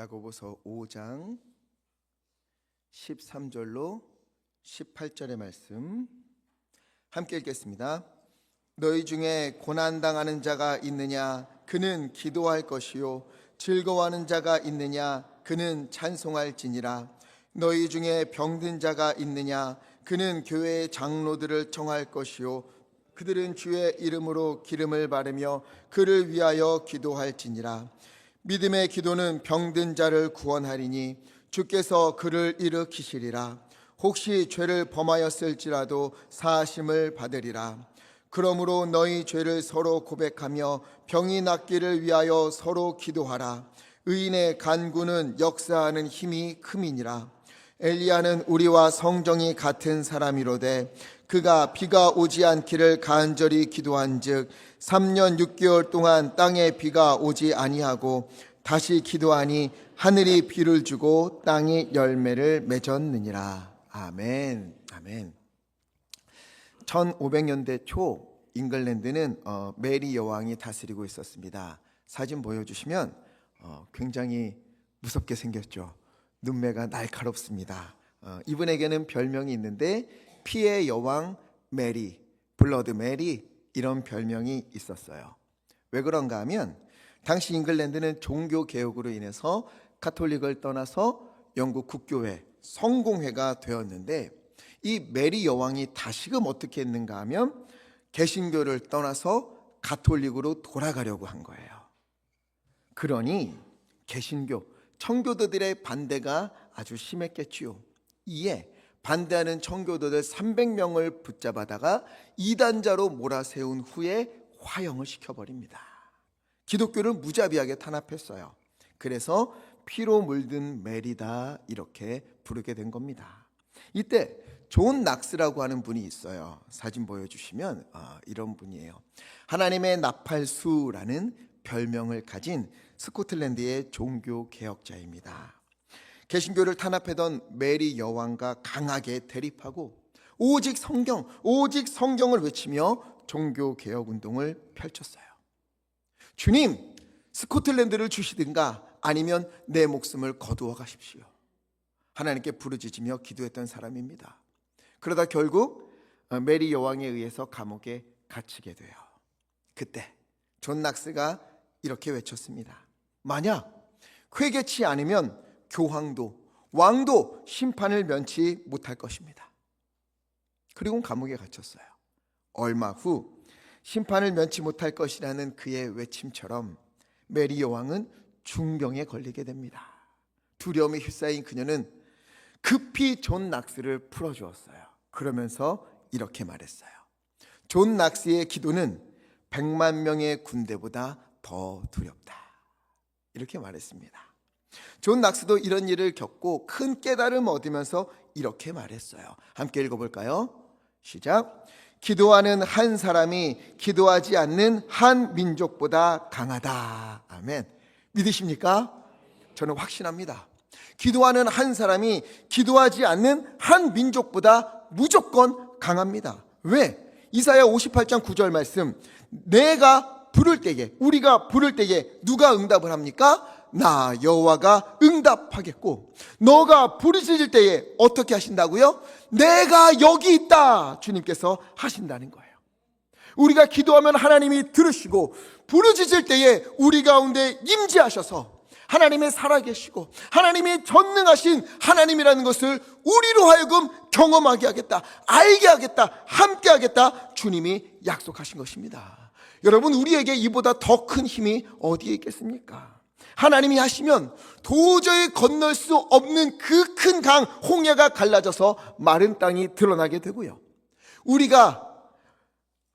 야고보서 5장 13절로 18절의 말씀 함께 읽겠습니다. 너희 중에 고난당하는 자가 있느냐? 그는 기도할 것이요 즐거워하는 자가 있느냐? 그는 찬송할지니라. 너희 중에 병든 자가 있느냐? 그는 교회의 장로들을 청할 것이요 그들은 주의 이름으로 기름을 바르며 그를 위하여 기도할지니라. 믿음의 기도는 병든 자를 구원하리니 주께서 그를 일으키시리라. 혹시 죄를 범하였을지라도 사하심을 받으리라. 그러므로 너희 죄를 서로 고백하며 병이 낫기를 위하여 서로 기도하라. 의인의 간구는 역사하는 힘이 큼이니라. 엘리야는 우리와 성정이 같은 사람이로되 그가 비가 오지 않기를 간절히 기도한즉 3년 6개월 동안 땅에 비가 오지 아니하고 다시 기도하니 하늘이 비를 주고 땅이 열매를 맺었느니라. 아멘. 아멘. 1500년대 초 잉글랜드는 메리 여왕이 다스리고 있었습니다. 사진 보여주시면 굉장히 무섭게 생겼죠. 눈매가 날카롭습니다. 이분에게는 별명이 있는데 피의 여왕 메리, 블러드 메리 이런 별명이 있었어요. 왜 그런가 하면 당시 잉글랜드는 종교 개혁으로 인해서 가톨릭을 떠나서 영국 국교회, 성공회가 되었는데 이 메리 여왕이 다시금 어떻게 했는가 하면 개신교를 떠나서 가톨릭으로 돌아가려고 한 거예요. 그러니 개신교, 청교도들의 반대가 아주 심했겠지요. 이에 반대하는 청교도들 300명을 붙잡아다가 이단자로 몰아세운 후에 화형을 시켜버립니다. 기독교를 무자비하게 탄압했어요. 그래서 피로 물든 메리다 이렇게 부르게 된 겁니다. 이때 존 낙스라고 하는 분이 있어요. 사진 보여주시면 이런 분이에요. 하나님의 나팔수라는 별명을 가진 스코틀랜드의 종교 개혁자입니다. 개신교를 탄압하던 메리 여왕과 강하게 대립하고 오직 성경을 외치며 종교 개혁 운동을 펼쳤어요. 주님, 스코틀랜드를 주시든가 아니면 내 목숨을 거두어 가십시오. 하나님께 부르짖으며 기도했던 사람입니다. 그러다 결국 메리 여왕에 의해서 감옥에 갇히게 돼요. 그때 존 낙스가 이렇게 외쳤습니다. 만약 회개치 않으면 교황도 왕도 심판을 면치 못할 것입니다. 그리고 감옥에 갇혔어요. 얼마 후 심판을 면치 못할 것이라는 그의 외침처럼 메리 여왕은 중병에 걸리게 됩니다. 두려움에 휩싸인 그녀는 급히 존 낙스를 풀어주었어요. 그러면서 이렇게 말했어요. 존 낙스의 기도는 100만 명의 군대보다 더 두렵다. 이렇게 말했습니다. 존 낙스도 이런 일을 겪고 큰 깨달음을 얻으면서 이렇게 말했어요. 함께 읽어볼까요? 시작. 기도하는 한 사람이 기도하지 않는 한 민족보다 강하다. 아멘. 믿으십니까? 저는 확신합니다. 기도하는 한 사람이 기도하지 않는 한 민족보다 무조건 강합니다. 왜? 이사야 58장 9절 말씀. 내가 부를 때에, 우리가 부를 때에 누가 응답을 합니까? 나 여호와가 응답하겠고, 너가 부르짖을 때에 어떻게 하신다고요? 내가 여기 있다 주님께서 하신다는 거예요. 우리가 기도하면 하나님이 들으시고 부르짖을 때에 우리 가운데 임재하셔서 하나님의 살아계시고 하나님이 전능하신 하나님이라는 것을 우리로 하여금 경험하게 하겠다, 알게 하겠다, 함께 하겠다 주님이 약속하신 것입니다. 여러분, 우리에게 이보다 더 큰 힘이 어디에 있겠습니까? 하나님이 하시면 도저히 건널 수 없는 그 큰 강 홍해가 갈라져서 마른 땅이 드러나게 되고요, 우리가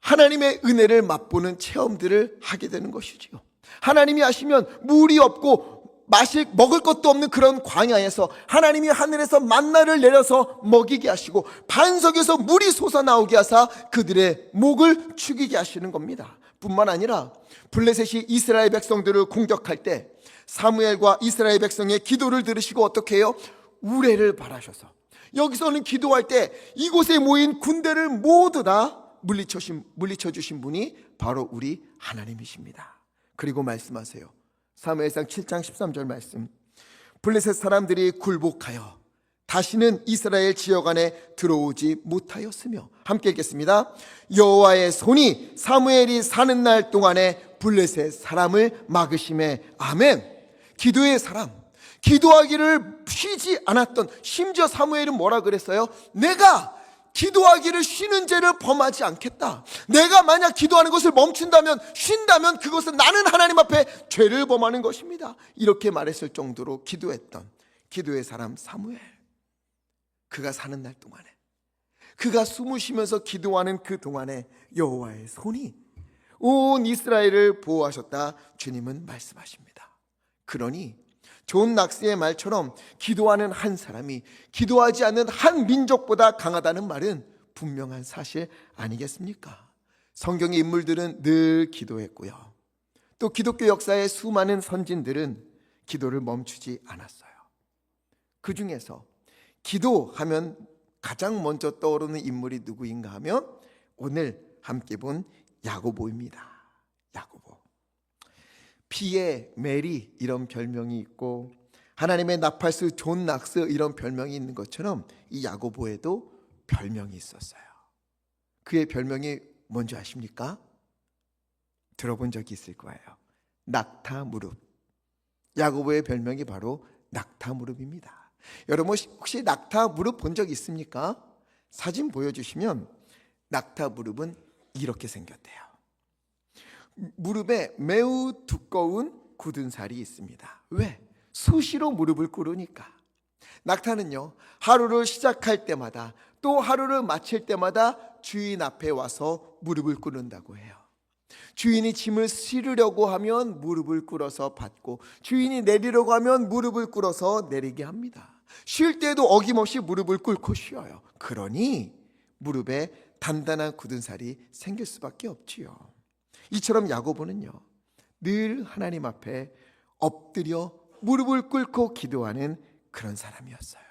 하나님의 은혜를 맛보는 체험들을 하게 되는 것이지요. 하나님이 하시면 물이 없고 먹을 것도 없는 그런 광야에서 하나님이 하늘에서 만나를 내려서 먹이게 하시고 반석에서 물이 솟아나오게 하사 그들의 목을 축이게 하시는 겁니다. 뿐만 아니라 블레셋이 이스라엘 백성들을 공격할 때 사무엘과 이스라엘 백성의 기도를 들으시고 어떻게 해요? 우레를 발하셔서 여기서는 기도할 때 이곳에 모인 군대를 모두 다 물리쳐 주신 분이 바로 우리 하나님이십니다. 그리고 말씀하세요. 사무엘상 7장 13절 말씀. 블레셋 사람들이 굴복하여 다시는 이스라엘 지역 안에 들어오지 못하였으며, 함께 읽겠습니다. 여호와의 손이 사무엘이 사는 날 동안에 블레셋 사람을 막으심에. 아멘. 기도의 사람, 기도하기를 쉬지 않았던, 심지어 사무엘은 뭐라 그랬어요? 내가 기도하기를 쉬는 죄를 범하지 않겠다. 내가 만약 기도하는 것을 멈춘다면, 쉰다면 그것은 나는 하나님 앞에 죄를 범하는 것입니다. 이렇게 말했을 정도로 기도했던 기도의 사람 사무엘. 그가 사는 날 동안에, 그가 숨을 쉬면서 기도하는 그 동안에 여호와의 손이 온 이스라엘을 보호하셨다 주님은 말씀하십니다. 그러니 존 낙스의 말처럼 기도하는 한 사람이 기도하지 않는 한 민족보다 강하다는 말은 분명한 사실 아니겠습니까? 성경의 인물들은 늘 기도했고요, 또 기독교 역사의 수많은 선진들은 기도를 멈추지 않았어요. 그 중에서 기도하면 가장 먼저 떠오르는 인물이 누구인가 하면 오늘 함께 본 야고보입니다. 야고보. 피에 메리 이런 별명이 있고 하나님의 나팔수 존 낙스 이런 별명이 있는 것처럼 이 야고보에도 별명이 있었어요. 그의 별명이 뭔지 아십니까? 들어본 적이 있을 거예요. 낙타무릎. 야고보의 별명이 바로 낙타무릎입니다. 여러분 혹시 낙타무릎 본 적 있습니까? 사진 보여주시면 낙타무릎은 이렇게 생겼대요. 무릎에 매우 두꺼운 굳은 살이 있습니다. 왜? 수시로 무릎을 꿇으니까. 낙타는요, 하루를 시작할 때마다 또 하루를 마칠 때마다 주인 앞에 와서 무릎을 꿇는다고 해요. 주인이 짐을 실으려고 하면 무릎을 꿇어서 받고, 주인이 내리려고 하면 무릎을 꿇어서 내리게 합니다. 쉴 때도 어김없이 무릎을 꿇고 쉬어요. 그러니 무릎에 단단한 굳은 살이 생길 수밖에 없지요. 이처럼 야고보는요, 늘 하나님 앞에 엎드려 무릎을 꿇고 기도하는 그런 사람이었어요.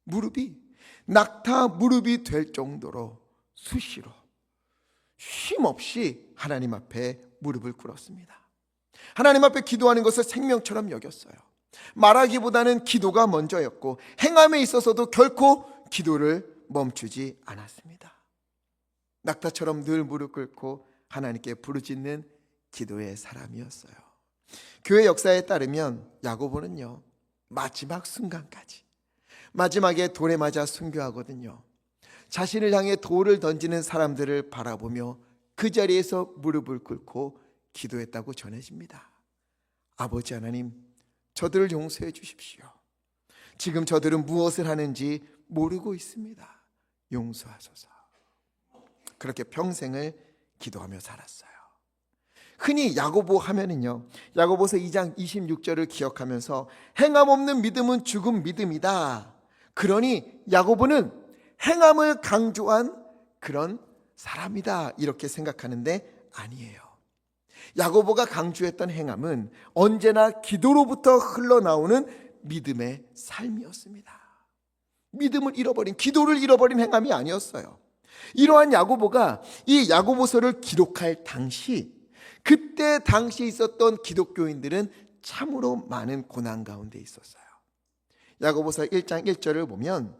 무릎이 낙타 무릎이 될 정도로 수시로 쉼없이 하나님 앞에 무릎을 꿇었습니다. 하나님 앞에 기도하는 것을 생명처럼 여겼어요. 말하기보다는 기도가 먼저였고 행함에 있어서도 결코 기도를 멈추지 않았습니다. 낙타처럼 늘 무릎 꿇고 하나님께 부르짖는 기도의 사람이었어요. 교회 역사에 따르면 야고보는요, 마지막 순간까지, 마지막에 돌에 맞아 순교하거든요. 자신을 향해 돌을 던지는 사람들을 바라보며 그 자리에서 무릎을 꿇고 기도했다고 전해집니다. 아버지 하나님, 저들을 용서해 주십시오. 지금 저들은 무엇을 하는지 모르고 있습니다. 용서하소서. 그렇게 평생을 기도하며 살았어요. 흔히 야고보 하면은요, 야고보서 2장 26절을 기억하면서 행함 없는 믿음은 죽은 믿음이다. 그러니 야고보는 행함을 강조한 그런 사람이다, 이렇게 생각하는데 아니에요. 야고보가 강조했던 행함은 언제나 기도로부터 흘러나오는 믿음의 삶이었습니다. 믿음을 잃어버린, 기도를 잃어버린 행함이 아니었어요. 이러한 야고보가 이 야고보서를 기록할 당시, 그때 당시 있었던 기독교인들은 참으로 많은 고난 가운데 있었어요. 야고보서 1장 1절을 보면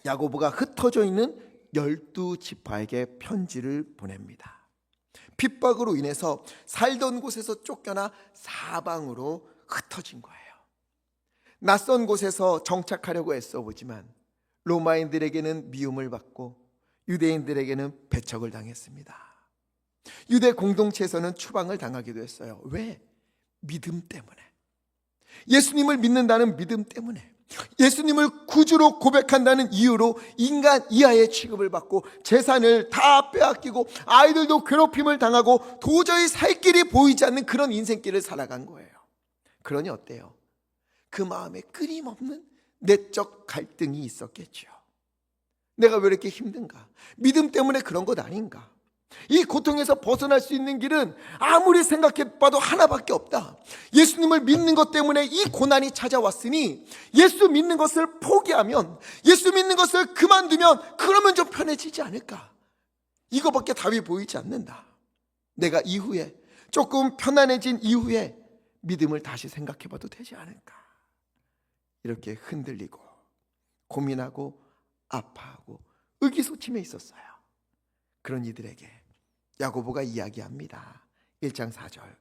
야고보가 흩어져 있는 12지파에게 편지를 보냅니다. 핍박으로 인해서 살던 곳에서 쫓겨나 사방으로 흩어진 거예요. 낯선 곳에서 정착하려고 애써보지만 로마인들에게는 미움을 받고 유대인들에게는 배척을 당했습니다. 유대 공동체에서는 추방을 당하기도 했어요. 왜? 믿음 때문에. 예수님을 믿는다는 믿음 때문에, 예수님을 구주로 고백한다는 이유로 인간 이하의 취급을 받고 재산을 다 빼앗기고 아이들도 괴롭힘을 당하고 도저히 살 길이 보이지 않는 그런 인생길을 살아간 거예요. 그러니 어때요? 그 마음에 끊임없는 내적 갈등이 있었겠죠. 내가 왜 이렇게 힘든가? 믿음 때문에 그런 것 아닌가? 이 고통에서 벗어날 수 있는 길은 아무리 생각해봐도 하나밖에 없다. 예수님을 믿는 것 때문에 이 고난이 찾아왔으니 예수 믿는 것을 포기하면, 예수 믿는 것을 그만두면 그러면 좀 편해지지 않을까? 이거밖에 답이 보이지 않는다. 내가 이후에 조금 편안해진 이후에 믿음을 다시 생각해 봐도 되지 않을까? 이렇게 흔들리고 고민하고 아파하고 의기소침해 있었어요. 그런 이들에게 야고보가 이야기합니다. 1장 4절.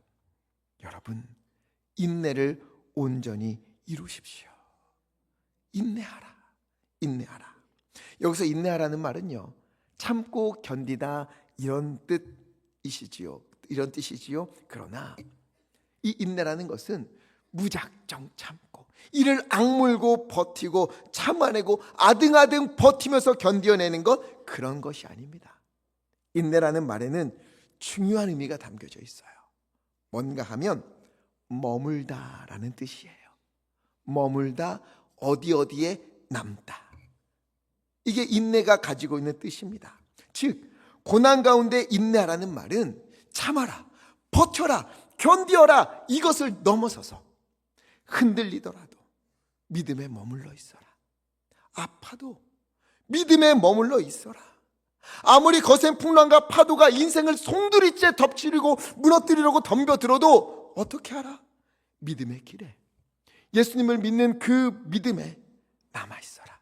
여러분, 인내를 온전히 이루십시오. 인내하라. 인내하라. 여기서 인내하라는 말은요, 참고 견디다 이런 뜻이시지요. 이런 뜻이지요. 그러나 이 인내라는 것은 무작정 참고 이를 악물고 버티고 참아내고 아등아등 버티면서 견뎌내는 것, 그런 것이 아닙니다. 인내라는 말에는 중요한 의미가 담겨져 있어요. 뭔가 하면 머물다라는 뜻이에요. 머물다, 어디에 남다. 이게 인내가 가지고 있는 뜻입니다. 즉 고난 가운데 인내하라는 말은 참아라, 버텨라, 견디어라, 이것을 넘어서서 흔들리더라도 믿음에 머물러 있어라. 아파도 믿음에 머물러 있어라. 아무리 거센 풍랑과 파도가 인생을 송두리째 덮치려고 무너뜨리려고 덤벼들어도 어떻게 하라? 믿음의 길에, 예수님을 믿는 그 믿음에 남아 있어라.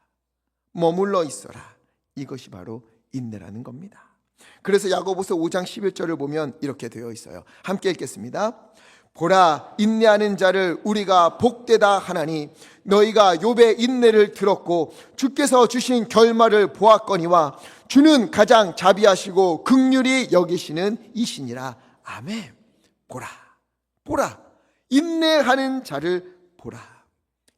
머물러 있어라. 이것이 바로 인내라는 겁니다. 그래서 야고보서 5장 11절을 보면 이렇게 되어 있어요. 함께 읽겠습니다. 보라, 인내하는 자를 우리가 복되다 하나니 너희가 욥의 인내를 들었고 주께서 주신 결말을 보았거니와 주는 가장 자비하시고 긍휼히 여기시는 이시니라. 아멘. 보라, 보라, 인내하는 자를 보라.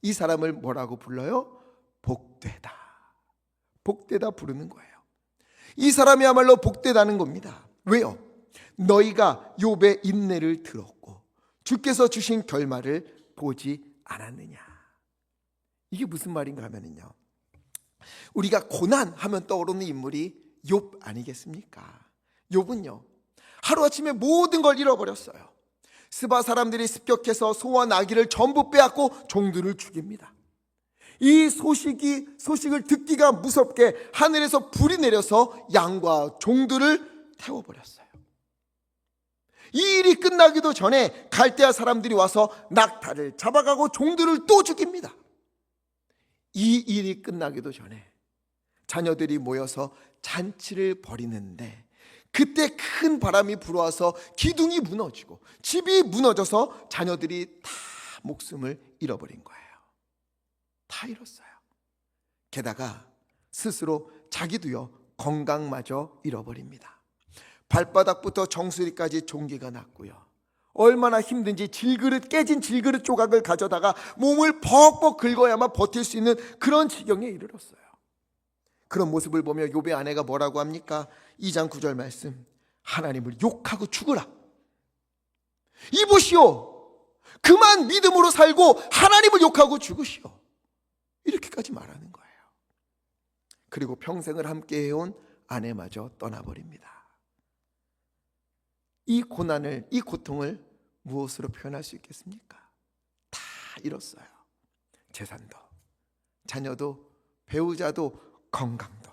이 사람을 뭐라고 불러요? 복되다. 복되다 부르는 거예요. 이 사람이야말로 복되다는 겁니다. 왜요? 너희가 욥의 인내를 들었고 주께서 주신 결말을 보지 않았느냐. 이게 무슨 말인가 하면요, 우리가 고난하면 떠오르는 인물이 욥 아니겠습니까? 욥은요, 하루아침에 모든 걸 잃어버렸어요. 스바 사람들이 습격해서 소와 나귀를 전부 빼앗고 종들을 죽입니다. 이 소식을 듣기가 무섭게 하늘에서 불이 내려서 양과 종들을 태워버렸어요. 이 일이 끝나기도 전에 갈대아 사람들이 와서 낙타를 잡아가고 종들을 또 죽입니다. 이 일이 끝나기도 전에 자녀들이 모여서 잔치를 벌이는데 그때 큰 바람이 불어와서 기둥이 무너지고 집이 무너져서 자녀들이 다 목숨을 잃어버린 거예요. 다 잃었어요. 게다가 스스로 자기도요, 건강마저 잃어버립니다. 발바닥부터 정수리까지 종기가 났고요. 얼마나 힘든지 깨진 질그릇 조각을 가져다가 몸을 벅벅 긁어야만 버틸 수 있는 그런 지경에 이르렀어요. 그런 모습을 보며 욥의 아내가 뭐라고 합니까? 2장 9절 말씀. 하나님을 욕하고 죽으라. 이보시오, 그만 믿음으로 살고 하나님을 욕하고 죽으시오. 이렇게까지 말하는 거예요. 그리고 평생을 함께 해온 아내마저 떠나버립니다. 이 고난을, 이 고통을 무엇으로 표현할 수 있겠습니까? 다 잃었어요. 재산도, 자녀도, 배우자도, 건강도.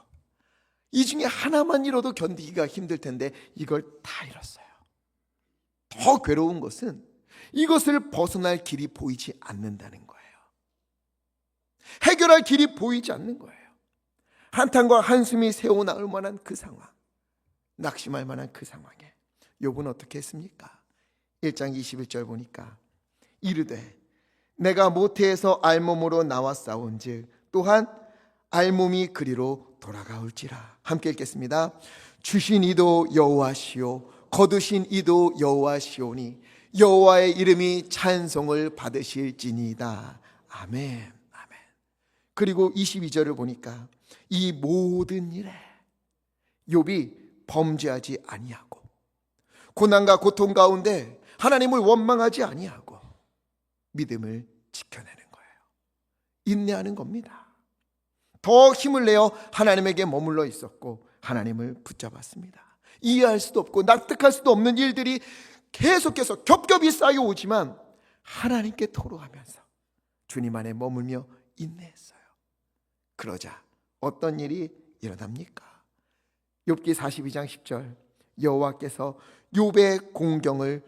이 중에 하나만 잃어도 견디기가 힘들 텐데 이걸 다 잃었어요. 더 괴로운 것은 이것을 벗어날 길이 보이지 않는다는 거예요. 해결할 길이 보이지 않는 거예요. 한탄과 한숨이 새어나올 만한 그 상황, 낙심할 만한 그 상황에 욥은 어떻게 했습니까? 1장 21절 보니까 이르되 내가 모태에서 알몸으로 나왔사온즉 또한 알몸이 그리로 돌아가올지라. 함께 읽겠습니다. 주신 이도 여호와시오 거두신 이도 여호와시오니 여호와의 이름이 찬송을 받으실지니이다. 아멘. 아멘. 그리고 22절을 보니까 이 모든 일에 욥이 범죄하지 아니하고 고난과 고통 가운데 하나님을 원망하지 아니하고 믿음을 지켜내는 거예요. 인내하는 겁니다. 더 힘을 내어 하나님에게 머물러 있었고 하나님을 붙잡았습니다. 이해할 수도 없고 납득할 수도 없는 일들이 계속해서 겹겹이 쌓여오지만 하나님께 토로하면서 주님 안에 머물며 인내했어요. 그러자 어떤 일이 일어납니까? 욥기 42장 10절. 여호와께서 욥의 공경을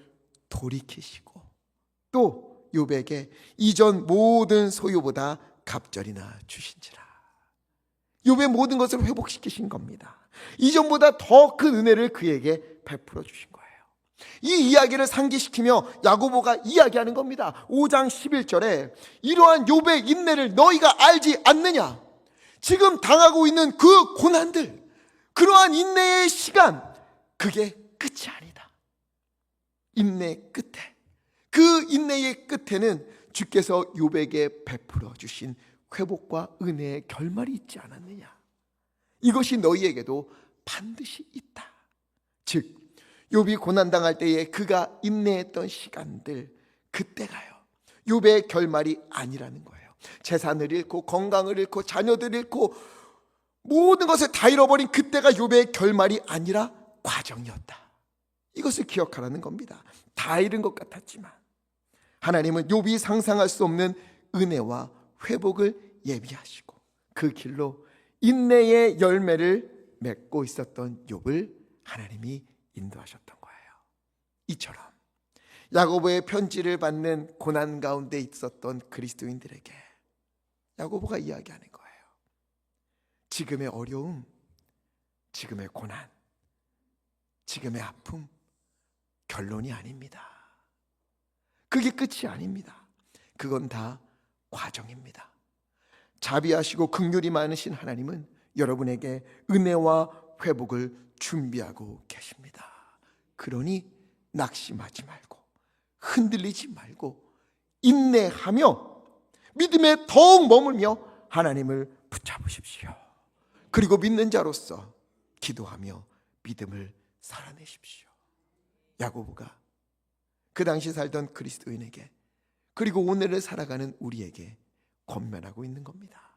돌이키시고 또 욥에게 이전 모든 소유보다 갑절이나 주신지라. 욥의 모든 것을 회복시키신 겁니다. 이전보다 더 큰 은혜를 그에게 베풀어 주신 거예요. 이 이야기를 상기시키며 야고보가 이야기하는 겁니다. 5장 11절에 이러한 욥의 인내를 너희가 알지 않느냐? 지금 당하고 있는 그 고난들, 그러한 인내의 시간, 그게 끝이 아니다. 인내 끝에, 그 인내의 끝에는 주께서 욥에게 베풀어 주신 회복과 은혜의 결말이 있지 않았느냐? 이것이 너희에게도 반드시 있다. 즉 욥이 고난당할 때에 그가 인내했던 시간들, 그때가요 욥의 결말이 아니라는 거예요. 재산을 잃고 건강을 잃고 자녀들을 잃고 모든 것을 다 잃어버린 그때가 욥의 결말이 아니라 과정이었다. 이것을 기억하라는 겁니다. 다 잃은 것 같았지만 하나님은 욥이 상상할 수 없는 은혜와 회복을 예비하시고 그 길로 인내의 열매를 맺고 있었던 욥을 하나님이 인도하셨던 거예요. 이처럼 야고보의 편지를 받는 고난 가운데 있었던 그리스도인들에게 야고보가 이야기하는 거예요. 지금의 어려움, 지금의 고난, 지금의 아픔 결론이 아닙니다. 그게 끝이 아닙니다. 그건 다 과정입니다. 자비하시고 긍휼이 많으신 하나님은 여러분에게 은혜와 회복을 준비하고 계십니다. 그러니 낙심하지 말고 흔들리지 말고 인내하며 믿음에 더욱 머물며 하나님을 붙잡으십시오. 그리고 믿는 자로서 기도하며 믿음을 살아내십시오. 야고보가 그 당시 살던 그리스도인에게 그리고 오늘을 살아가는 우리에게 권면하고 있는 겁니다.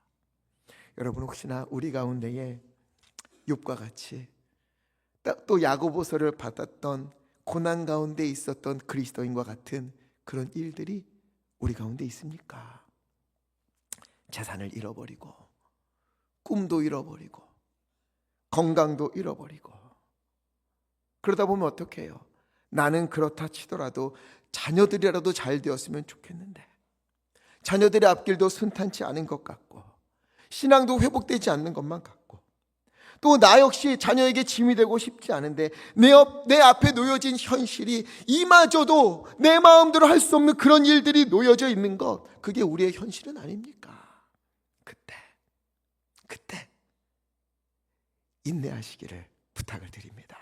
여러분 혹시나 우리 가운데에 욥과 같이 또 야고보서를 받았던 고난 가운데 있었던 그리스도인과 같은 그런 일들이 우리 가운데 있습니까? 재산을 잃어버리고 꿈도 잃어버리고 건강도 잃어버리고 그러다 보면 어떻게 해요? 나는 그렇다 치더라도 자녀들이라도 잘 되었으면 좋겠는데 자녀들의 앞길도 순탄치 않은 것 같고 신앙도 회복되지 않는 것만 같고 또 나 역시 자녀에게 짐이 되고 싶지 않은데 내 앞에 놓여진 현실이 이마저도 내 마음대로 할 수 없는 그런 일들이 놓여져 있는 것, 그게 우리의 현실은 아닙니까? 그때 인내하시기를 부탁을 드립니다.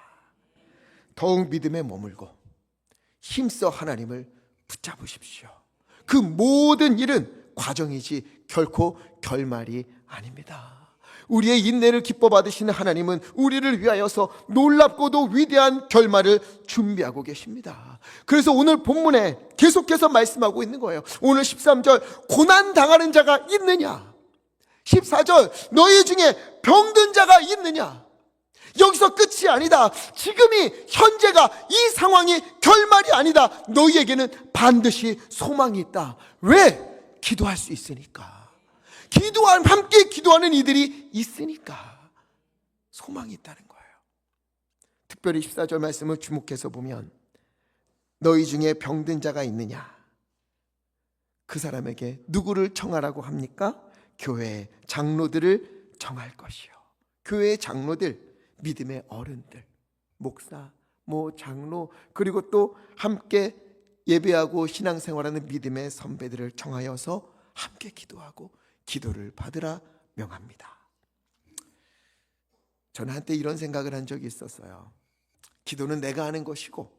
더욱 믿음에 머물고 힘써 하나님을 붙잡으십시오. 그 모든 일은 과정이지 결코 결말이 아닙니다. 우리의 인내를 기뻐 받으시는 하나님은 우리를 위하여서 놀랍고도 위대한 결말을 준비하고 계십니다. 그래서 오늘 본문에 계속해서 말씀하고 있는 거예요. 오늘 13절 고난 당하는 자가 있느냐, 14절 너희 중에 병든 자가 있느냐. 여기서 끝이 아니다. 지금이 현재가 이 상황이 결말이 아니다. 너희에게는 반드시 소망이 있다. 왜? 기도할 수 있으니까. 함께 기도하는 이들이 있으니까 소망이 있다는 거예요. 특별히 14절 말씀을 주목해서 보면 너희 중에 병든 자가 있느냐, 그 사람에게 누구를 청하라고 합니까? 교회의 장로들을 청할 것이요. 교회의 장로들, 믿음의 어른들, 목사, 장로, 그리고 또 함께 예배하고 신앙생활하는 믿음의 선배들을 청하여서 함께 기도하고 기도를 받으라 명합니다. 저는 한때 이런 생각을 한 적이 있었어요. 기도는 내가 하는 것이고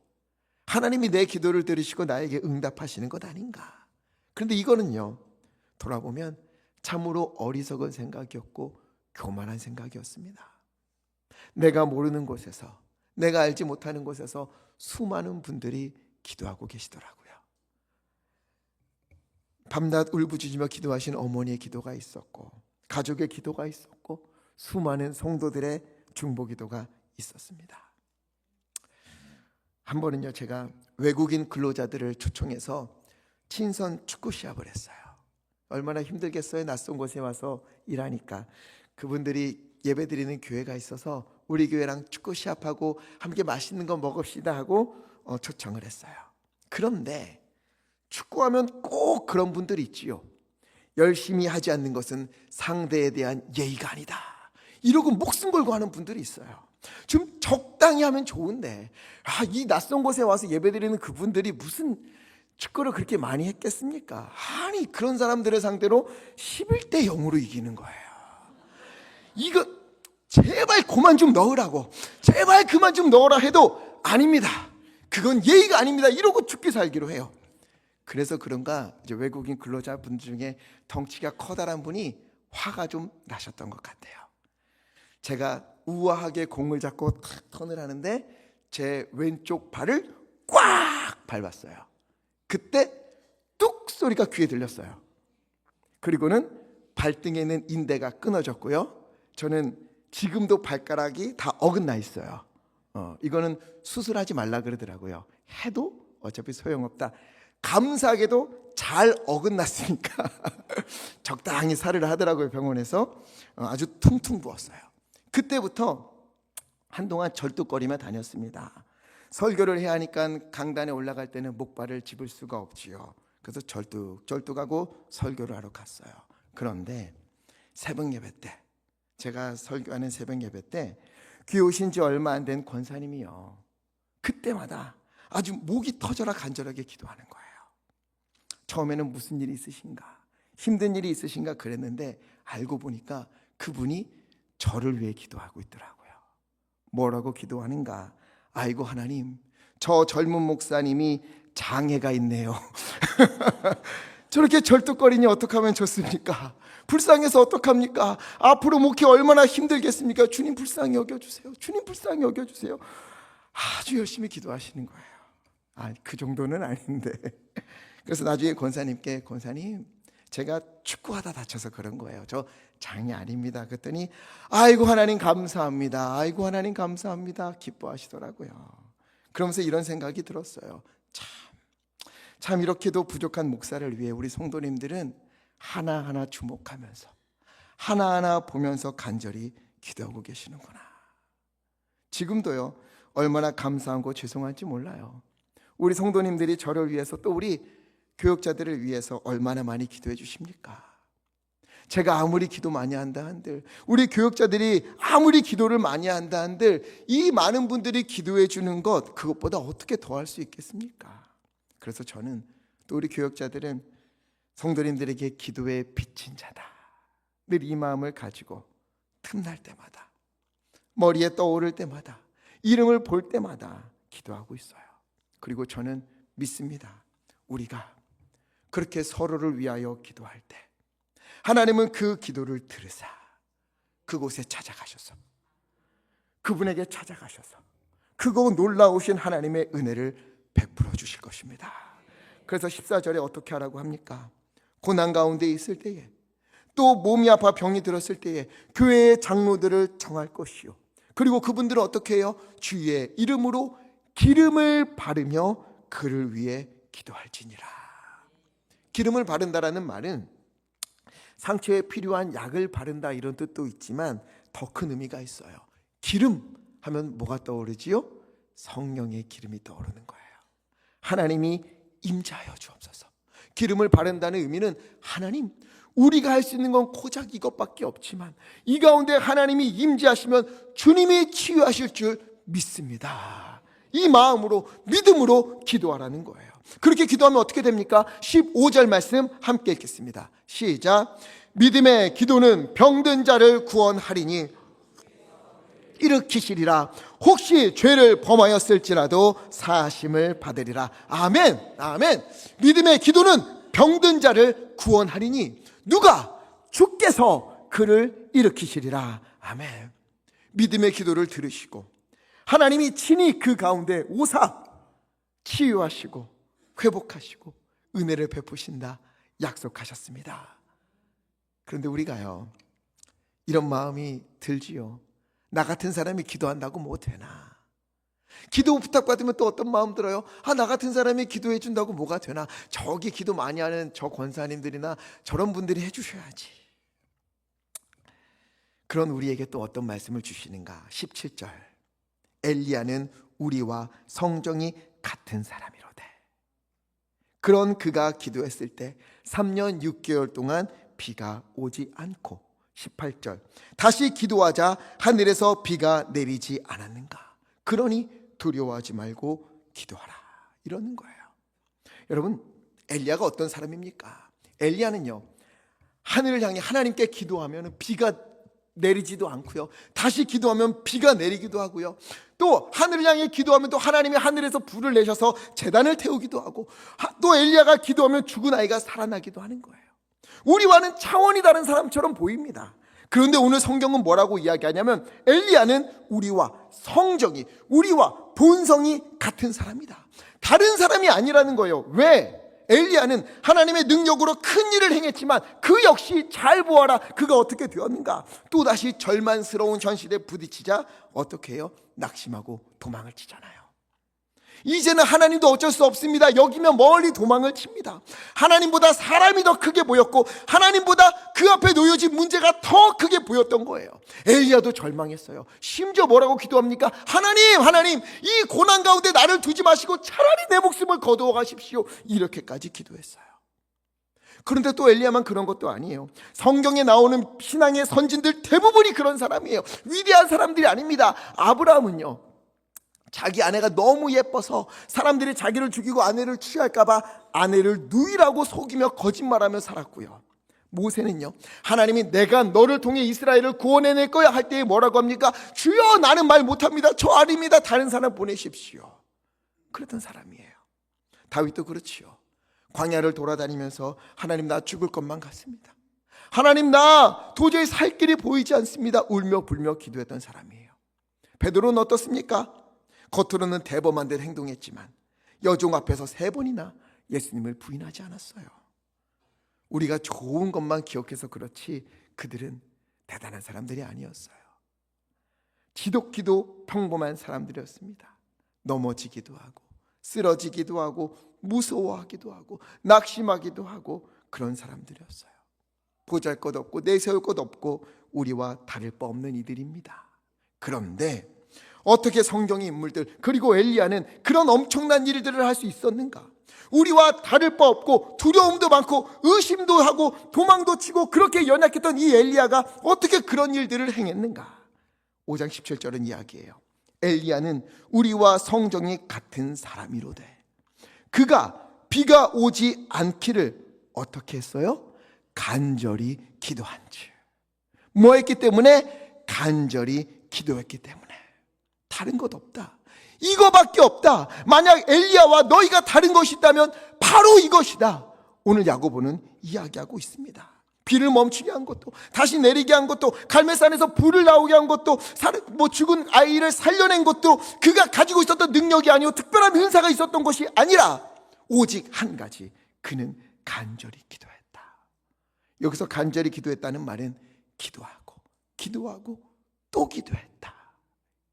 하나님이 내 기도를 들으시고 나에게 응답하시는 것 아닌가. 그런데 이거는요, 돌아보면 참으로 어리석은 생각이었고 교만한 생각이었습니다. 내가 모르는 곳에서, 내가 알지 못하는 곳에서 수많은 분들이 기도하고 계시더라고요. 밤낮 울부짖으며 기도하신 어머니의 기도가 있었고 가족의 기도가 있었고 수많은 성도들의 중보 기도가 있었습니다. 한 번은요, 제가 외국인 근로자들을 초청해서 친선 축구 시합을 했어요. 얼마나 힘들겠어요. 낯선 곳에 와서 일하니까. 그분들이 예배드리는 교회가 있어서 우리 교회랑 축구 시합하고 함께 맛있는 거 먹읍시다 하고 초청을 했어요. 그런데 축구하면 꼭 그런 분들이 있지요. 열심히 하지 않는 것은 상대에 대한 예의가 아니다, 이러고 목숨 걸고 하는 분들이 있어요. 좀 적당히 하면 좋은데, 이 낯선 곳에 와서 예배드리는 그분들이 무슨 축구를 그렇게 많이 했겠습니까? 아니, 그런 사람들을 상대로 11대 0으로 이기는 거예요. 이거 제발 그만 좀 넣으라고, 제발 그만 좀 넣으라 해도 아닙니다, 그건 예의가 아닙니다, 이러고 죽기 살기로 해요. 그래서 그런가 이제 외국인 근로자분 중에 덩치가 커다란 분이 화가 좀 나셨던 것 같아요. 제가 우아하게 공을 잡고 탁 턴을 하는데 제 왼쪽 발을 꽉 밟았어요. 그때 뚝 소리가 귀에 들렸어요. 그리고는 발등에 있는 인대가 끊어졌고요. 저는 지금도 발가락이 다 어긋나 있어요. 이거는 수술하지 말라 그러더라고요. 해도 어차피 소용없다. 감사하게도 잘 어긋났으니까 적당히 살을 하더라고요. 병원에서 아주 퉁퉁 부었어요. 그때부터 한동안 절뚝거리며 다녔습니다. 설교를 해야 하니까 강단에 올라갈 때는 목발을 짚을 수가 없지요. 그래서 절뚝하고 설교를 하러 갔어요. 그런데 새벽 예배 때, 제가 설교하는 새벽 예배 때 귀 오신 지 얼마 안 된 권사님이요, 그때마다 아주 목이 터져라 간절하게 기도하는 거예요. 처음에는 무슨 일이 있으신가, 힘든 일이 있으신가 그랬는데 알고 보니까 그분이 저를 위해 기도하고 있더라고요. 뭐라고 기도하는가? 아이고 하나님, 저 젊은 목사님이 장애가 있네요. 저렇게 절뚝거리니 어떻게 하면 좋습니까? 불쌍해서 어떡합니까? 앞으로 목회 얼마나 힘들겠습니까? 주님 불쌍히 여겨주세요. 주님 불쌍히 여겨주세요. 아주 열심히 기도하시는 거예요. 그 정도는 아닌데. 그래서 나중에 권사님께, 권사님, 제가 축구하다 다쳐서 그런 거예요. 저 장애 아닙니다. 그랬더니 아이고 하나님 감사합니다, 아이고 하나님 감사합니다, 기뻐하시더라고요. 그러면서 이런 생각이 들었어요. 참 이렇게도 부족한 목사를 위해 우리 성도님들은 하나하나 주목하면서 하나하나 보면서 간절히 기도하고 계시는구나. 지금도요, 얼마나 감사하고 죄송한지 몰라요. 우리 성도님들이 저를 위해서, 또 우리 교역자들을 위해서 얼마나 많이 기도해 주십니까? 제가 아무리 기도 많이 한다 한들, 우리 교역자들이 아무리 기도를 많이 한다 한들, 이 많은 분들이 기도해 주는 것, 그것보다 어떻게 더 할 수 있겠습니까? 그래서 저는, 또 우리 교역자들은 성도님들에게 기도의 빚진 자다, 늘 이 마음을 가지고 틈날 때마다, 머리에 떠오를 때마다, 이름을 볼 때마다 기도하고 있어요. 그리고 저는 믿습니다. 우리가 그렇게 서로를 위하여 기도할 때 하나님은 그 기도를 들으사 그곳에 찾아가셔서, 그분에게 찾아가셔서 그곳 놀라우신 하나님의 은혜를 베풀어 주실 것입니다. 그래서 14절에 어떻게 하라고 합니까? 고난 가운데 있을 때에, 또 몸이 아파 병이 들었을 때에 교회의 장로들을 정할 것이요, 그리고 그분들은 어떻게 해요? 주의 이름으로 기름을 바르며 그를 위해 기도할지니라. 기름을 바른다라는 말은 상처에 필요한 약을 바른다, 이런 뜻도 있지만 더 큰 의미가 있어요. 기름 하면 뭐가 떠오르지요? 성령의 기름이 떠오르는 거예요. 하나님이 임재하여 주옵소서. 기름을 바른다는 의미는, 하나님, 우리가 할 수 있는 건 고작 이것밖에 없지만 이 가운데 하나님이 임재하시면 주님이 치유하실 줄 믿습니다. 이 마음으로, 믿음으로 기도하라는 거예요. 그렇게 기도하면 어떻게 됩니까? 15절 말씀 함께 읽겠습니다. 시작. 믿음의 기도는 병든 자를 구원하리니 일으키시리라. 혹시 죄를 범하였을지라도 사하심을 받으리라. 아멘, 아멘. 믿음의 기도는 병든 자를 구원하리니, 누가? 주께서 그를 일으키시리라. 아멘. 믿음의 기도를 들으시고 하나님이 친히 그 가운데 오사 치유하시고 회복하시고 은혜를 베푸신다 약속하셨습니다. 그런데 우리가요, 이런 마음이 들지요. 나 같은 사람이 기도한다고 뭐 되나? 기도 부탁받으면 또 어떤 마음 들어요? 나 같은 사람이 기도해 준다고 뭐가 되나? 저기 기도 많이 하는 저 권사님들이나 저런 분들이 해주셔야지. 그런 우리에게 또 어떤 말씀을 주시는가? 17절. 엘리야는 우리와 성정이 같은 사람이로되 그런 그가 기도했을 때 3년 6개월 동안 비가 오지 않고 18절 다시 기도하자 하늘에서 비가 내리지 않았는가. 그러니 두려워하지 말고 기도하라 이러는 거예요. 여러분, 엘리야가 어떤 사람입니까? 엘리야는요, 하늘을 향해 하나님께 기도하면 비가 내리지도 않고요, 다시 기도하면 비가 내리기도 하고요, 또 하늘을 향해 기도하면 또 하나님이 하늘에서 불을 내셔서 제단을 태우기도 하고, 또 엘리야가 기도하면 죽은 아이가 살아나기도 하는 거예요. 우리와는 차원이 다른 사람처럼 보입니다. 그런데 오늘 성경은 뭐라고 이야기하냐면 엘리야는 우리와 성정이, 우리와 본성이 같은 사람이다, 다른 사람이 아니라는 거예요. 왜? 엘리야는 하나님의 능력으로 큰 일을 행했지만 그 역시 잘 보아라, 그가 어떻게 되었는가. 또다시 절망스러운 현실에 부딪히자 어떻게 해요? 낙심하고 도망을 치잖아요. 이제는 하나님도 어쩔 수 없습니다. 여기면 멀리 도망을 칩니다. 하나님보다 사람이 더 크게 보였고 하나님보다 그 앞에 놓여진 문제가 더 크게 보였던 거예요. 엘리야도 절망했어요. 심지어 뭐라고 기도합니까? 하나님, 이 고난 가운데 나를 두지 마시고 차라리 내 목숨을 거두어 가십시오. 이렇게까지 기도했어요. 그런데 또 엘리야만 그런 것도 아니에요. 성경에 나오는 신앙의 선진들 대부분이 그런 사람이에요. 위대한 사람들이 아닙니다. 아브라함은요, 자기 아내가 너무 예뻐서 사람들이 자기를 죽이고 아내를 취할까봐 아내를 누이라고 속이며 거짓말하며 살았고요. 모세는요, 하나님이 내가 너를 통해 이스라엘을 구원해낼 거야 할 때 뭐라고 합니까? 주여, 나는 말 못합니다. 저 아닙니다. 다른 사람 보내십시오. 그랬던 사람이에요. 다윗도 그렇지요. 광야를 돌아다니면서 하나님, 나 죽을 것만 같습니다. 하나님, 나 도저히 살 길이 보이지 않습니다. 울며 불며 기도했던 사람이에요. 베드로는 어떻습니까? 겉으로는 대범한 듯 행동했지만 여종 앞에서 3번이나 예수님을 부인하지 않았어요. 우리가 좋은 것만 기억해서 그렇지 그들은 대단한 사람들이 아니었어요. 지독기도 평범한 사람들이었습니다. 넘어지기도 하고 쓰러지기도 하고 무서워하기도 하고 낙심하기도 하고 그런 사람들이었어요. 보잘것없고 내세울 것 없고 우리와 다를 바 없는 이들입니다. 그런데 어떻게 성경의 인물들 그리고 엘리야는 그런 엄청난 일들을 할 수 있었는가? 우리와 다를 바 없고 두려움도 많고 의심도 하고 도망도 치고 그렇게 연약했던 이 엘리야가 어떻게 그런 일들을 행했는가? 5장 17절은 이야기해요. 엘리야는 우리와 성정이 같은 사람이로되 그가 비가 오지 않기를 어떻게 했어요? 간절히 기도한지. 뭐 했기 때문에? 간절히 기도했기 때문에. 다른 것 없다. 이거밖에 없다. 만약 엘리야와 너희가 다른 것이 있다면 바로 이것이다. 오늘 야고보는 이야기하고 있습니다. 비를 멈추게 한 것도, 다시 내리게 한 것도, 갈멜산에서 불을 나오게 한 것도, 죽은 아이를 살려낸 것도 그가 가지고 있었던 능력이 아니고 특별한 은사가 있었던 것이 아니라 오직 한 가지, 그는 간절히 기도했다. 여기서 간절히 기도했다는 말은 기도하고 또 기도했다,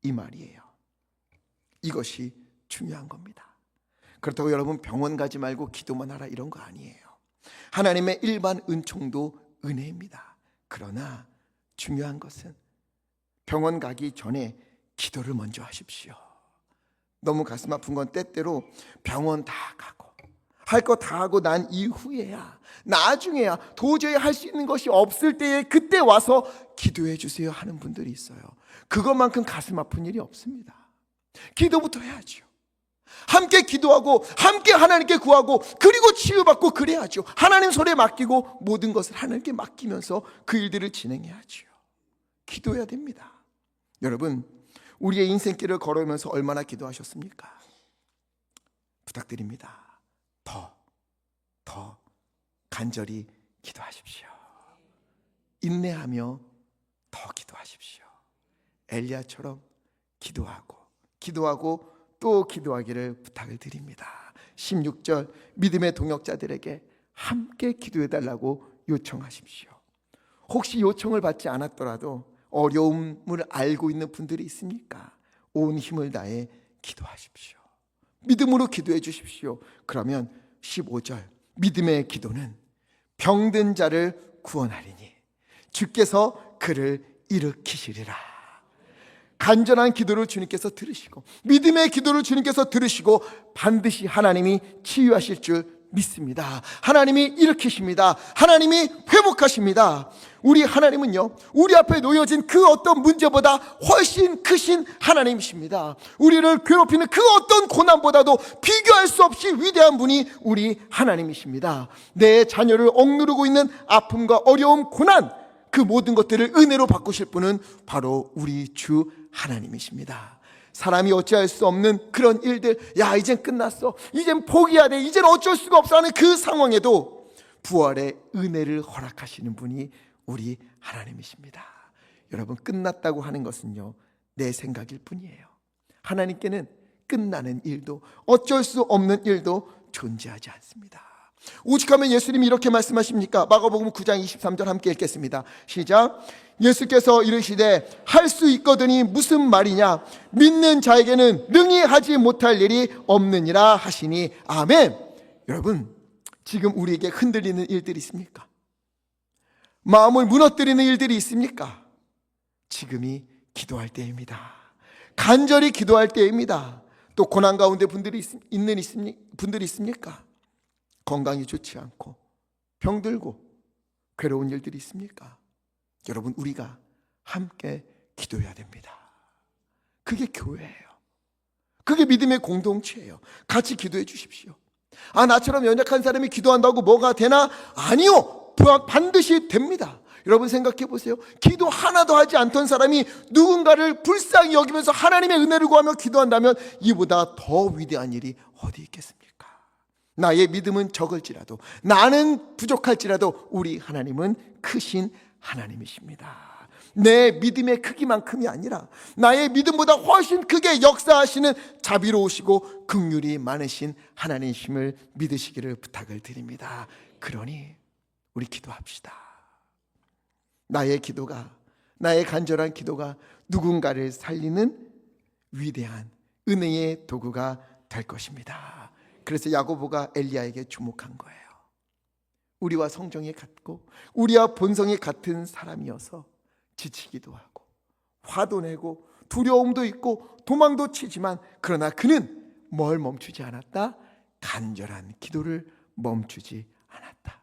이 말이에요. 이것이 중요한 겁니다. 그렇다고 여러분 병원 가지 말고 기도만 하라 이런 거 아니에요. 하나님의 일반 은총도 은혜입니다. 그러나 중요한 것은 병원 가기 전에 기도를 먼저 하십시오. 너무 가슴 아픈 건 때때로 병원 다 가고 할 거 다 하고 난 이후에야, 나중에야 도저히 할 수 있는 것이 없을 때에 그때 와서 기도해 주세요 하는 분들이 있어요. 그것만큼 가슴 아픈 일이 없습니다. 기도부터 해야죠. 함께 기도하고 함께 하나님께 구하고 그리고 치유받고 그래야죠. 하나님 손에 맡기고 모든 것을 하나님께 맡기면서 그 일들을 진행해야죠. 기도해야 됩니다. 여러분, 우리의 인생길을 걸어오면서 얼마나 기도하셨습니까? 부탁드립니다. 더 간절히 기도하십시오. 인내하며 더 기도하십시오. 엘리야처럼 기도하고 또 기도하기를 부탁을 드립니다. 16절 믿음의 동역자들에게 함께 기도해달라고 요청하십시오. 혹시 요청을 받지 않았더라도 어려움을 알고 있는 분들이 있습니까? 온 힘을 다해 기도하십시오. 믿음으로 기도해 주십시오. 그러면 15절 믿음의 기도는 병든 자를 구원하리니 주께서 그를 일으키시리라. 간절한 기도를 주님께서 들으시고 믿음의 기도를 주님께서 들으시고 반드시 하나님이 치유하실 줄 믿습니다. 하나님이 일으키십니다. 하나님이 회복하십니다. 우리 하나님은요, 우리 앞에 놓여진 그 어떤 문제보다 훨씬 크신 하나님이십니다. 우리를 괴롭히는 그 어떤 고난보다도 비교할 수 없이 위대한 분이 우리 하나님이십니다. 내 자녀를 억누르고 있는 아픔과 어려움, 고난, 그 모든 것들을 은혜로 바꾸실 분은 바로 우리 주 하나님이십니다. 사람이 어찌할 수 없는 그런 일들, 야 이젠 끝났어, 이젠 포기해야 돼, 이젠 어쩔 수가 없어 하는 그 상황에도 부활의 은혜를 허락하시는 분이 우리 하나님이십니다. 여러분, 끝났다고 하는 것은요, 내 생각일 뿐이에요. 하나님께는 끝나는 일도, 어쩔 수 없는 일도 존재하지 않습니다. 오직하면 예수님이 이렇게 말씀하십니까? 마가복음 9장 23절 함께 읽겠습니다. 시작. 예수께서 이르시되 할 수 있거든이 무슨 말이냐, 믿는 자에게는 능히 하지 못할 일이 없느니라 하시니. 아멘. 여러분, 지금 우리에게 흔들리는 일들이 있습니까? 마음을 무너뜨리는 일들이 있습니까? 지금이 기도할 때입니다. 간절히 기도할 때입니다. 또 고난 가운데 분들이 있습니까? 건강이 좋지 않고 병들고 괴로운 일들이 있습니까? 여러분, 우리가 함께 기도해야 됩니다. 그게 교회예요. 그게 믿음의 공동체예요. 같이 기도해 주십시오. 아, 나처럼 연약한 사람이 기도한다고 뭐가 되나? 아니요, 반드시 됩니다. 여러분 생각해 보세요. 기도 하나도 하지 않던 사람이 누군가를 불쌍히 여기면서 하나님의 은혜를 구하며 기도한다면 이보다 더 위대한 일이 어디 있겠습니까? 나의 믿음은 적을지라도, 나는 부족할지라도 우리 하나님은 크신 하나님이십니다. 내 믿음의 크기만큼이 아니라 나의 믿음보다 훨씬 크게 역사하시는 자비로우시고 긍휼이 많으신 하나님이심을 믿으시기를 부탁을 드립니다. 그러니 우리 기도합시다. 나의 기도가, 나의 간절한 기도가 누군가를 살리는 위대한 은혜의 도구가 될 것입니다. 그래서 야고보가 엘리야에게 주목한 거예요. 우리와 성정이 같고 우리와 본성이 같은 사람이어서 지치기도 하고 화도 내고 두려움도 있고 도망도 치지만, 그러나 그는 뭘 멈추지 않았다? 간절한 기도를 멈추지 않았다.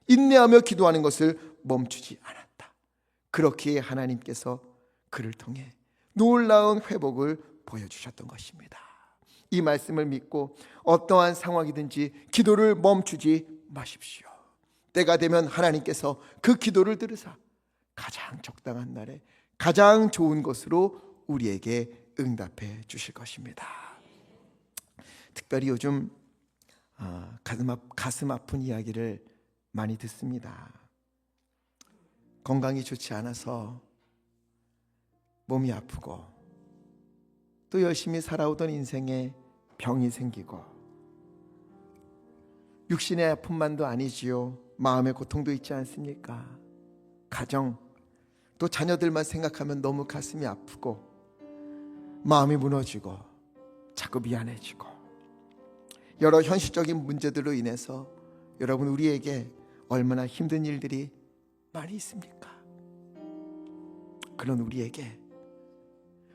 인내하며 기도하는 것을 멈추지 않았다. 그렇기에 하나님께서 그를 통해 놀라운 회복을 보여주셨던 것입니다. 이 말씀을 믿고 어떠한 상황이든지 기도를 멈추지 마십시오. 때가 되면 하나님께서 그 기도를 들으사 가장 적당한 날에 가장 좋은 것으로 우리에게 응답해 주실 것입니다. 특별히 요즘 가슴 아픈 이야기를 많이 듣습니다. 건강이 좋지 않아서 몸이 아프고 또 열심히 살아오던 인생에 병이 생기고, 육신의 아픔만도 아니지요, 마음의 고통도 있지 않습니까? 가정, 또 자녀들만 생각하면 너무 가슴이 아프고 마음이 무너지고 자꾸 미안해지고, 여러 현실적인 문제들로 인해서 여러분, 우리에게 얼마나 힘든 일들이 많이 있습니까? 그런 우리에게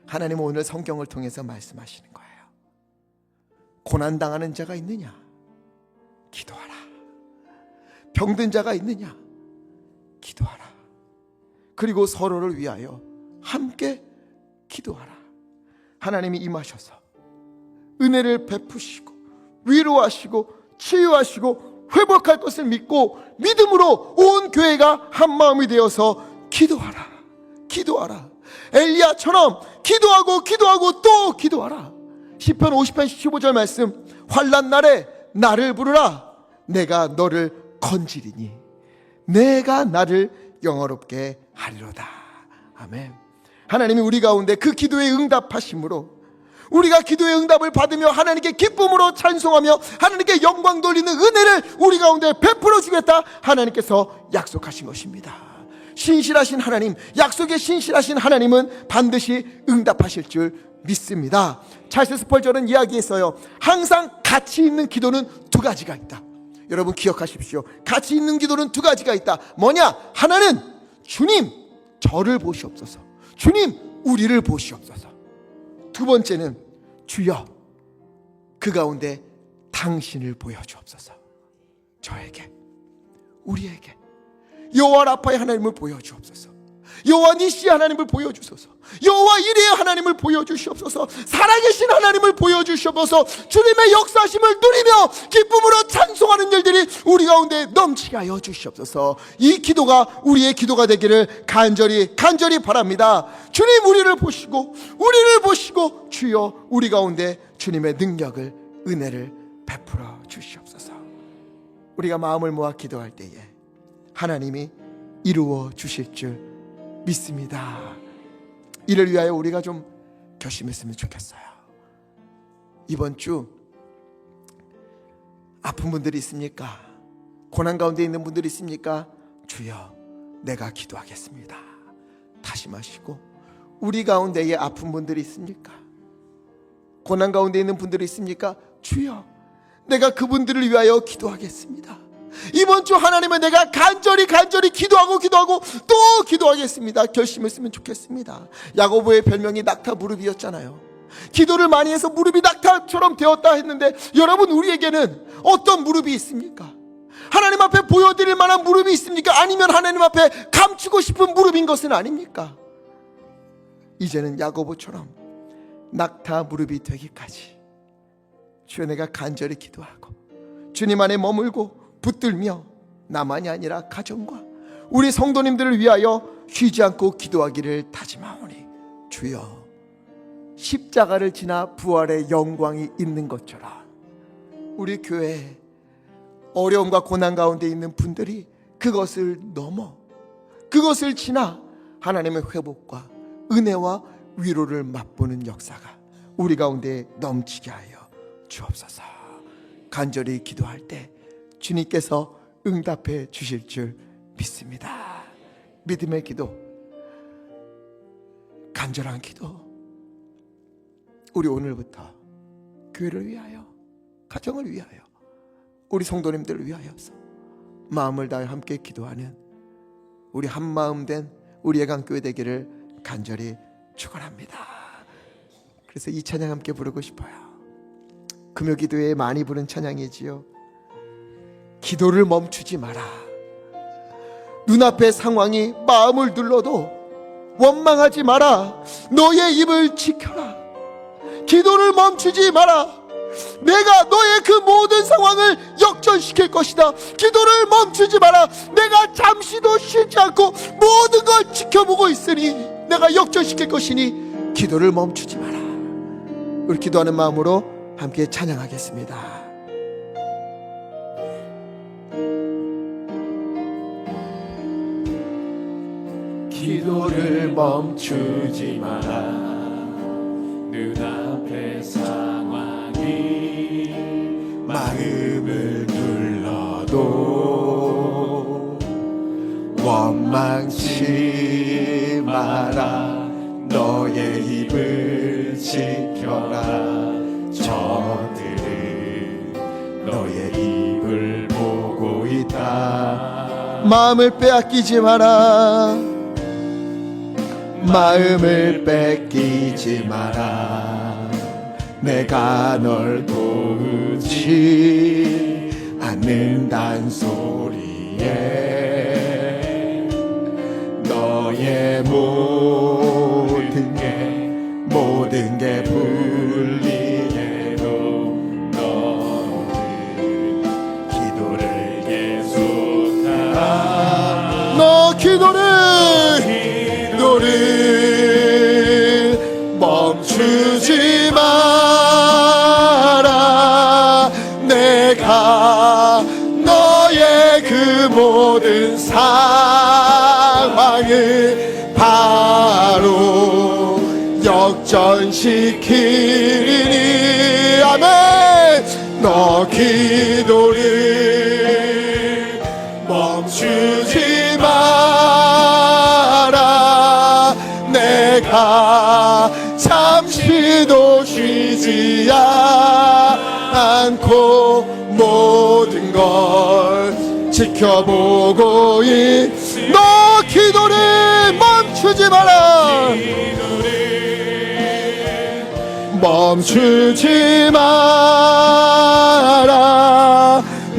하나님은 오늘 성경을 통해서 말씀하시는 거예요. 고난당하는 자가 있느냐? 기도하라. 병든 자가 있느냐? 기도하라. 그리고 서로를 위하여 함께 기도하라. 하나님이 임하셔서 은혜를 베푸시고 위로하시고 치유하시고 회복할 것을 믿고 믿음으로 온 교회가 한 마음이 되어서 기도하라. 기도하라. 엘리야처럼 기도하고 또 기도하라. 시편 50편 15절 말씀, 환난 날에 나를 부르라. 내가 너를 건지리니 내가 나를 영화롭게 하리로다. 아멘. 하나님이 우리 가운데 그 기도에 응답하심으로 우리가 기도의 응답을 받으며 하나님께 기쁨으로 찬송하며 하나님께 영광 돌리는 은혜를 우리 가운데 베풀어 주겠다 하나님께서 약속하신 것입니다. 신실하신 하나님, 약속에 신실하신 하나님은 반드시 응답하실 줄 믿습니다. 찰스 스펄전은 이야기했어요. 항상 가치 있는 기도는 두 가지가 있다. 여러분 기억하십시오. 가치 있는 기도는 두 가지가 있다. 뭐냐? 하나는 주님 저를 보시옵소서, 주님 우리를 보시옵소서. 두 번째는 주여 그 가운데 당신을 보여주옵소서. 저에게, 우리에게 여호와 라파의 하나님을 보여주옵소서. 여호와 니시 하나님을 보여주소서. 여호와 이레의 하나님을 보여주시옵소서. 살아계신 하나님을 보여주시옵소서. 주님의 역사하심을 누리며 기쁨으로 찬송하는 일들이 우리 가운데 넘치게 하여 주시옵소서. 이 기도가 우리의 기도가 되기를 간절히 바랍니다. 주님, 우리를 보시고 주여 우리 가운데 주님의 능력을, 은혜를 베풀어 주시옵소서. 우리가 마음을 모아 기도할 때에 하나님이 이루어 주실 줄 믿습니다. 이를 위하여 우리가 좀 결심했으면 좋겠어요. 이번 주 아픈 분들이 있습니까? 고난 가운데 있는 분들이 있습니까? 주여, 내가 기도하겠습니다. 다시 마시고, 우리 가운데에 아픈 분들이 있습니까? 고난 가운데 있는 분들이 있습니까? 주여, 내가 그분들을 위하여 기도하겠습니다. 이번 주 하나님은 내가 간절히 기도하고 또 기도하겠습니다. 결심했으면 좋겠습니다. 야고보의 별명이 낙타 무릎이었잖아요. 기도를 많이 해서 무릎이 낙타처럼 되었다 했는데, 여러분, 우리에게는 어떤 무릎이 있습니까? 하나님 앞에 보여드릴 만한 무릎이 있습니까? 아니면 하나님 앞에 감추고 싶은 무릎인 것은 아닙니까? 이제는 야고보처럼 낙타 무릎이 되기까지 주여, 내가 간절히 기도하고 주님 안에 머물고 붙들며 나만이 아니라 가정과 우리 성도님들을 위하여 쉬지 않고 기도하기를 다짐하오니, 주여, 십자가를 지나 부활의 영광이 있는 것처럼 우리 교회에 어려움과 고난 가운데 있는 분들이 그것을 넘어, 그것을 지나 하나님의 회복과 은혜와 위로를 맛보는 역사가 우리 가운데 넘치게 하여 주옵소서. 간절히 기도할 때 주님께서 응답해 주실 줄 믿습니다. 믿음의 기도, 간절한 기도, 우리 오늘부터 교회를 위하여, 가정을 위하여, 우리 성도님들을 위하여서 마음을 다해 함께 기도하는 우리 한마음 된 우리 예강교회 되기를 간절히 축원합니다. 그래서 이 찬양 함께 부르고 싶어요. 금요 기도에 많이 부른 찬양이지요. 기도를 멈추지 마라. 눈앞의 상황이 마음을 눌러도 원망하지 마라. 너의 입을 지켜라. 기도를 멈추지 마라. 내가 너의 그 모든 상황을 역전시킬 것이다. 기도를 멈추지 마라. 내가 잠시도 쉬지 않고 모든 걸 지켜보고 있으니 내가 역전시킬 것이니 기도를 멈추지 마라. 우리 기도하는 마음으로 함께 찬양하겠습니다. 기도를 멈추지 마라. 눈앞의 상황이 마음을 눌러도 원망치 마라. 너의 입을 지켜라. 저들은 너의 입을 보고 있다. 마음을 빼앗기지 마라. 마음을 뺏기지 마라. 내가 널 도우지 않는단 소리에 너의 모든 게 불리해도 너는 기도를 계속하라. 너 기도를 멈추지 마라. 내가 너의 그 모든 상황을 바로 역전시키니. 아멘. 너 기도를 멈추지 마라. 내가 잠시도 쉬지 않고 모든 걸 지켜보고 너 기도를 멈추지 마라. 멈추지 마라.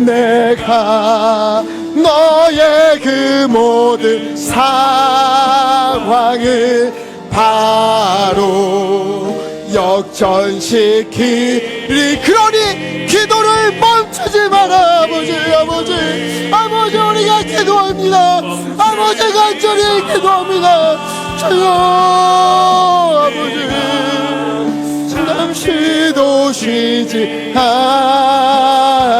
내가 너의 그 모든 상황을 바로 역전시키리. 그러니 기도를 멈추지 마라. 아버지 우리가 기도합니다. 아버지 간절히 기도합니다. 주여 아버지 잠시도 쉬지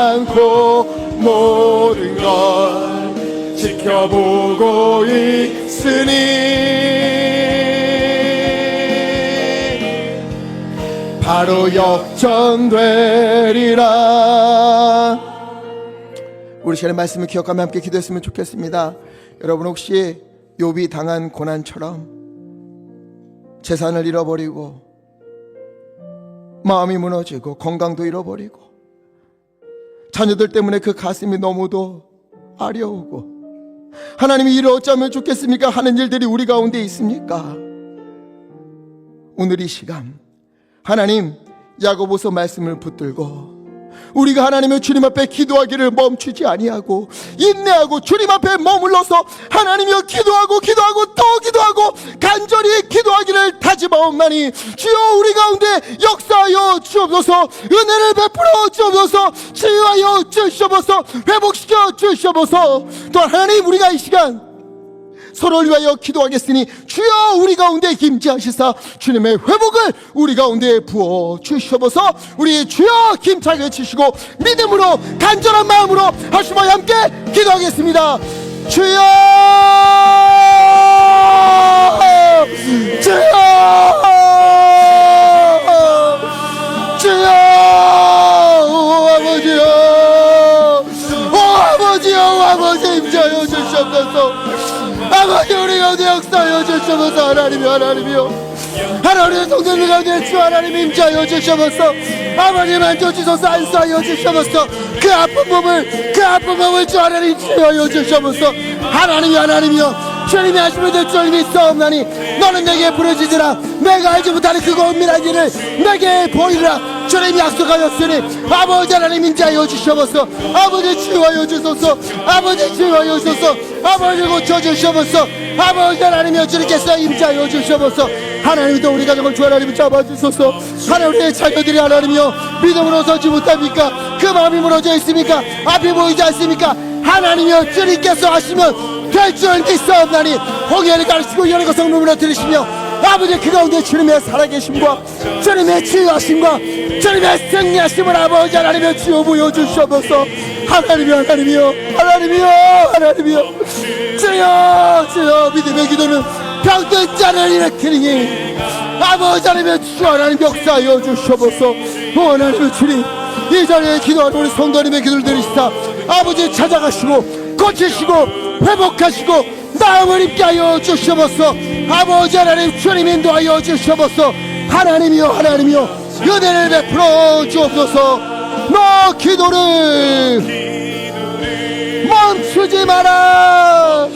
않고 모든 걸 지켜보고 있으니 바로 역전되리라. 우리 시간의 말씀을 기억하며 함께 기도했으면 좋겠습니다. 여러분 혹시 욥이 당한 고난처럼 재산을 잃어버리고 마음이 무너지고 건강도 잃어버리고 자녀들 때문에 그 가슴이 너무도 아려오고 하나님이 이를 어쩌면 좋겠습니까 하는 일들이 우리 가운데 있습니까? 오늘 이 시간 하나님 야고보서 말씀을 붙들고 우리가 하나님의 주님 앞에 기도하기를 멈추지 아니하고 인내하고 주님 앞에 머물러서 하나님이여 기도하고 또 기도하고 간절히 기도하기를 다짐하옵나니 주여 우리 가운데 역사하여 주옵소서. 은혜를 베풀어 주옵소서. 치유하여 주시옵소서. 회복시켜 주시옵소서. 또 하나님 우리가 이 시간 서로를 위하여 기도하겠으니 주여 우리 가운데 임재하시사 주님의 회복을 우리 가운데 부어 주시옵소서. 우리 주여 힘차게 치시고 믿음으로 간절한 마음으로 하시며 함께 기도하겠습니다. 주여 아버지 임재하여 주시옵소서. 아버지 우리 가운데 역사하여 주시옵소서. 하나님의 성도들 가운데 주 하나님 임재하여 주시옵소서. 아버지 만져주소서. 안수하여 주시옵소서. 그 아픈 몸을 주 하나님 치유하여 주시옵소서. 하나님이여 주님이 하시면 될 줄 믿사옵나니 너는 내게 부르짖으라. 내가 알지 못하는 그거 은밀한 일을 내게 보이라. 주님이 약속하였으니 아버지 하나님 임재하여 주시옵소서. 아버지 치유하여 주소서. 아버지 치유하여 주소서. 아버지 고쳐주시옵소서. 아버지 하나님이여 주님께서 임재하여 주시옵소서. 하나님도 우리 가정을 주 하나님 잡아주소서. 하나님 우리의 자녀들이 하나님이여 믿음으로 서지 못합니까? 그 마음이 무너져 있습니까? 앞이 보이지 않습니까? 하나님이여 주님께서 하시면 될 줄 믿사옵나니 홍해를 가르치고 여러 것을 눈으로 들으시며 아버지 그 가운데 주님의 살아계심과 주님의 치유하심과 주님의 승리하심을 아버지 하나님의 주여 보여주시옵소서. 하나님이여 주여 믿음의 기도는 병든 자를 일으키니 아버지 하나님의 주 하나님 역사하여 주시옵소서. 하나님의 주님 이 자리에 기도하는 우리 성도님의 기도를 들으시다 아버지 찾아가시고 고치시고 회복하시고 나음을 입게 하여 주시옵소서. 아버지 하나님 주님 인도하여 주시옵소서. 하나님이여 은혜를 베풀어 주옵소서. 너 기도를 멈추지 마라.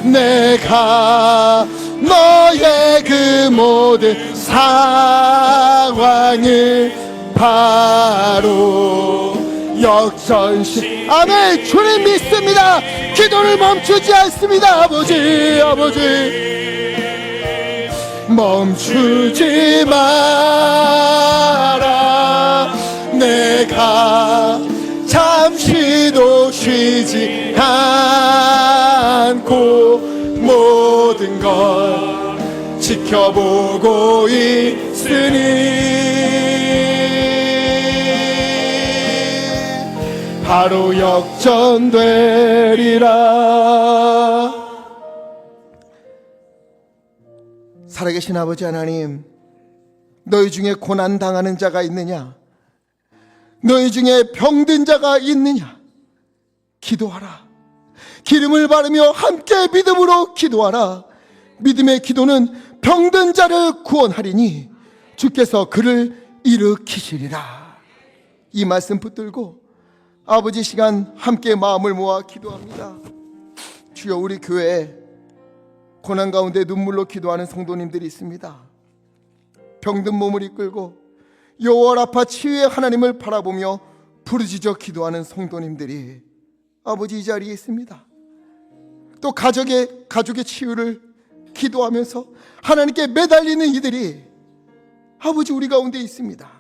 내가 너의 그 모든 상황을 바로 아멘. 주님 믿습니다. 기도를 멈추지 않습니다. 아버지 멈추지 마라. 내가 잠시도 쉬지 않고 모든 걸 지켜보고 있으니 바로 역전되리라. 살아계신 아버지 하나님, 너희 중에 고난당하는 자가 있느냐? 너희 중에 병든 자가 있느냐? 기도하라. 기름을 바르며 함께 믿음으로 기도하라. 믿음의 기도는 병든 자를 구원하리니 주께서 그를 일으키시리라. 이 말씀 붙들고 아버지 시간 함께 마음을 모아 기도합니다. 주여, 우리 교회에 고난 가운데 눈물로 기도하는 성도님들이 있습니다. 병든 몸을 이끌고 여호와 라파 치유의 하나님을 바라보며 부르짖어 기도하는 성도님들이 아버지 이 자리에 있습니다. 또 가족의 치유를 기도하면서 하나님께 매달리는 이들이 아버지 우리 가운데 있습니다.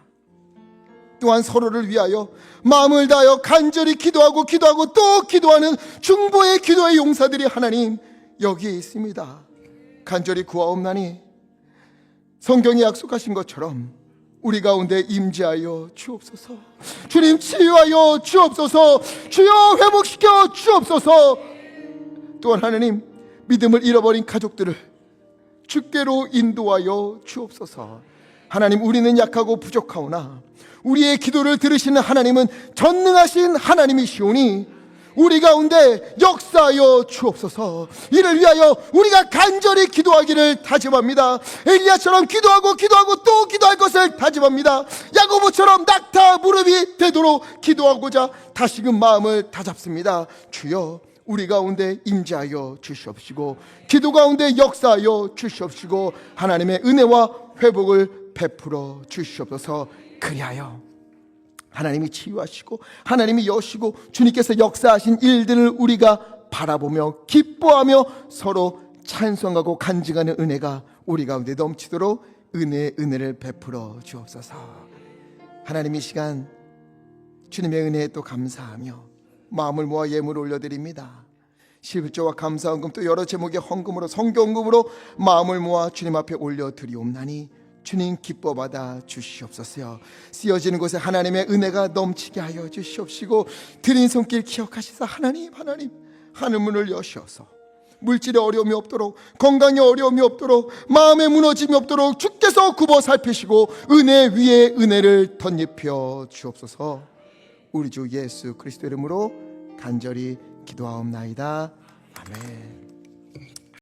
또한 서로를 위하여 마음을 다하여 간절히 기도하고 또 기도하는 중보의 기도의 용사들이 하나님 여기에 있습니다. 간절히 구하옵나니 성경에 약속하신 것처럼 우리 가운데 임재하여 주옵소서. 주님 치유하여 주옵소서. 주여 회복시켜 주옵소서. 또한 하나님 믿음을 잃어버린 가족들을 주께로 인도하여 주옵소서. 하나님 우리는 약하고 부족하오나 우리의 기도를 들으시는 하나님은 전능하신 하나님이시오니 우리 가운데 역사하여 주옵소서. 이를 위하여 우리가 간절히 기도하기를 다짐합니다. 엘리야처럼 기도하고 또 기도할 것을 다짐합니다. 야고보처럼 낙타 무릎이 되도록 기도하고자 다시금 마음을 다잡습니다. 주여 우리 가운데 임재하여 주시옵시고 기도 가운데 역사하여 주시옵시고 하나님의 은혜와 회복을 베풀어 주시옵소서. 그리하여 하나님이 치유하시고 하나님이 여시고 주님께서 역사하신 일들을 우리가 바라보며 기뻐하며 서로 찬송하고 간증하는 은혜가 우리 가운데 넘치도록 은혜를 베풀어 주옵소서. 하나님 이 시간 주님의 은혜에 또 감사하며 마음을 모아 예물을 올려드립니다. 11조와 감사헌금 또 여러 제목의 헌금으로 성경금으로 마음을 모아 주님 앞에 올려드리옵나니 주님 기뻐 받아 주시옵소서. 쓰여지는 곳에 하나님의 은혜가 넘치게 하여 주시옵시고 드린 손길 기억하시사 하나님 하늘 문을 여시어서 물질에 어려움이 없도록 건강에 어려움이 없도록 마음에 무너짐이 없도록 주께서 굽어 살피시고 은혜 위에 은혜를 덧입혀 주옵소서. 우리 주 예수 그리스도 이름으로 간절히 기도하옵나이다. 아멘.